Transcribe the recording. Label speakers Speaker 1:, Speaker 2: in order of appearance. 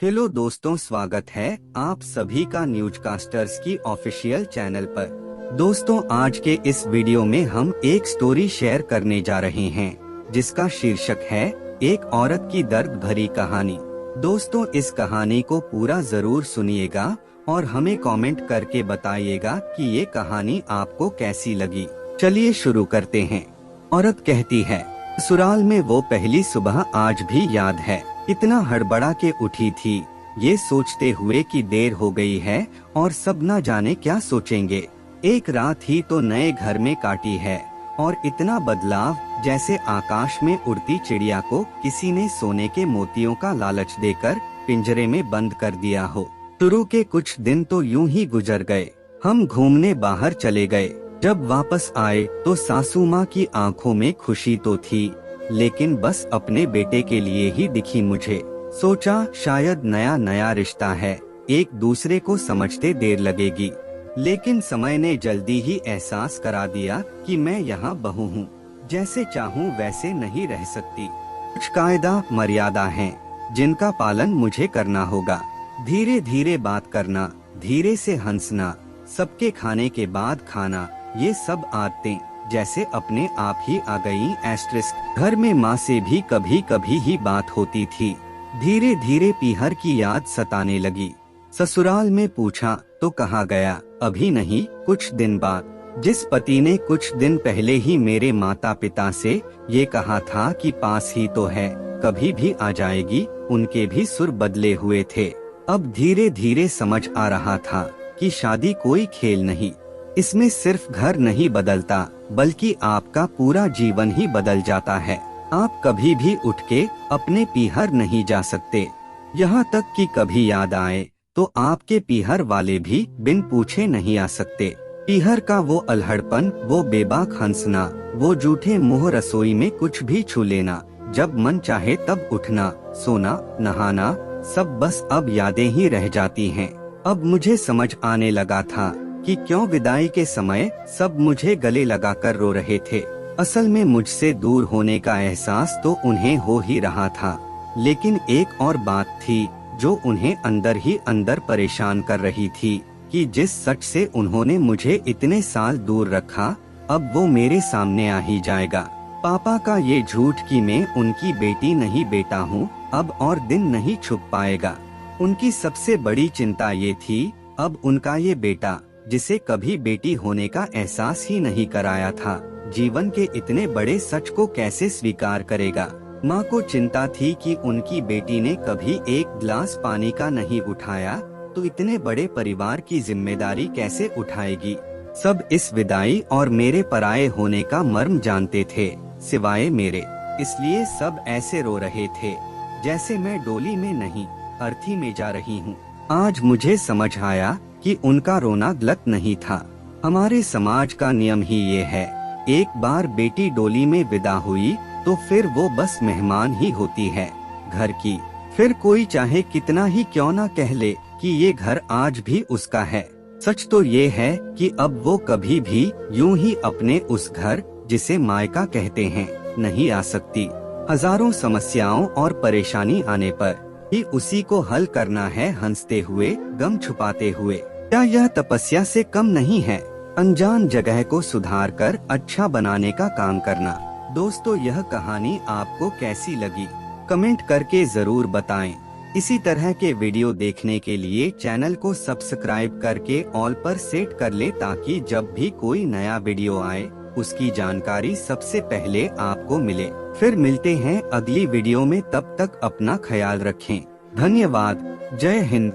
Speaker 1: Hello दोस्तों, स्वागत है आप सभी का न्यूज़कास्टर्स की ऑफिशियल चैनल पर। दोस्तों, आज के इस वीडियो में हम एक स्टोरी शेयर करने जा रहे हैं जिसका शीर्षक है एक औरत की दर्द भरी कहानी। दोस्तों, इस कहानी को पूरा जरूर सुनिएगा और हमें कमेंट करके बताइएगा कि ये कहानी आपको कैसी लगी। चलिए शुरू करते हैं। औरत कहती है, ससुराल में वो पहली सुबह आज भी याद है। इतना हड़बड़ा के उठी थी, ये सोचते हुए कि देर हो गई है और सब न जाने क्या सोचेंगे। एक रात ही तो नए घर में काटी है और इतना बदलाव जैसे आकाश में उड़ती चिड़िया को किसी ने सोने के मोतियों का लालच देकर पिंजरे में बंद कर दिया हो। शुरू के कुछ दिन तो यूं ही गुजर गए। हम घूमने बाहर चले गए। जब वापस आए तो सासू माँ की आंखों में खुशी तो थी, लेकिन बस अपने बेटे के लिए ही दिखी मुझे। सोचा शायद नया नया रिश्ता है, एक दूसरे को समझते देर लगेगी, लेकिन समय ने जल्दी ही एहसास करा दिया कि मैं यहाँ बहू हूँ, जैसे चाहूँ वैसे नहीं रह सकती। कुछ कायदा मर्यादा हैं जिनका पालन मुझे करना होगा। धीरे धीरे बात करना, धीरे से हंसना, सबके खाने के बाद खाना, ये सब आदतें जैसे अपने आप ही आ गयी। घर में माँ से भी कभी कभी ही बात होती थी। धीरे धीरे पीहर की याद सताने लगी। ससुराल में पूछा तो कहा गया अभी नहीं, कुछ दिन बाद। जिस पति ने कुछ दिन पहले ही मेरे माता पिता से ये कहा था कि पास ही तो है, कभी भी आ जाएगी, उनके भी सुर बदले हुए थे। अब धीरे धीरे समझ आ रहा था कि शादी कोई खेल नहीं, इसमें सिर्फ घर नहीं बदलता बल्कि आपका पूरा जीवन ही बदल जाता है। आप कभी भी उठ के अपने पीहर नहीं जा सकते। यहाँ तक कि कभी याद आए तो आपके पीहर वाले भी बिन पूछे नहीं आ सकते। पीहर का वो अल्हड़पन, वो बेबाक हंसना, वो जूठे मुंह रसोई में कुछ भी छू लेना, जब मन चाहे तब उठना, सोना, नहाना, सब बस अब यादें ही रह जाती हैं। अब मुझे समझ आने लगा था कि क्यों विदाई के समय सब मुझे गले लगाकर रो रहे थे। असल में मुझसे दूर होने का एहसास तो उन्हें हो ही रहा था, लेकिन एक और बात थी जो उन्हें अंदर ही अंदर परेशान कर रही थी कि जिस सच से उन्होंने मुझे इतने साल दूर रखा, अब वो मेरे सामने आ ही जाएगा। पापा का ये झूठ कि मैं उनकी बेटी नहीं बेटा हूँ, अब और दिन नहीं छुप पाएगा। उनकी सबसे बड़ी चिंता ये थी, अब उनका ये बेटा जिसे कभी बेटी होने का एहसास ही नहीं कराया था, जीवन के इतने बड़े सच को कैसे स्वीकार करेगा। माँ को चिंता थी कि उनकी बेटी ने कभी एक गिलास पानी का नहीं उठाया तो इतने बड़े परिवार की जिम्मेदारी कैसे उठाएगी। सब इस विदाई और मेरे पराये होने का मर्म जानते थे, सिवाय मेरे। इसलिए सब ऐसे रो रहे थे जैसे मैं डोली में नहीं, अर्थी में जा रही हूँ। आज मुझे समझ आया कि उनका रोना गलत नहीं था। हमारे समाज का नियम ही ये है, एक बार बेटी डोली में विदा हुई तो फिर वो बस मेहमान ही होती है घर की। फिर कोई चाहे कितना ही क्यों ना कह ले कि ये घर आज भी उसका है, सच तो ये है कि अब वो कभी भी यूं ही अपने उस घर जिसे मायका कहते हैं नहीं आ सकती। हजारों समस्याओं और परेशानी आने पर ही उसी को हल करना है, हंसते हुए, गम छुपाते हुए। क्या यह तपस्या से कम नहीं है? अनजान जगह को सुधार कर अच्छा बनाने का काम करना। दोस्तों, यह कहानी आपको कैसी लगी कमेंट करके जरूर बताएं। इसी तरह के वीडियो देखने के लिए चैनल को सब्सक्राइब करके ऑल पर सेट कर ले, ताकि जब भी कोई नया वीडियो आए उसकी जानकारी सबसे पहले आपको मिले। फिर मिलते हैं अगली वीडियो में, तब तक अपना ख्याल रखें। धन्यवाद। जय हिंद।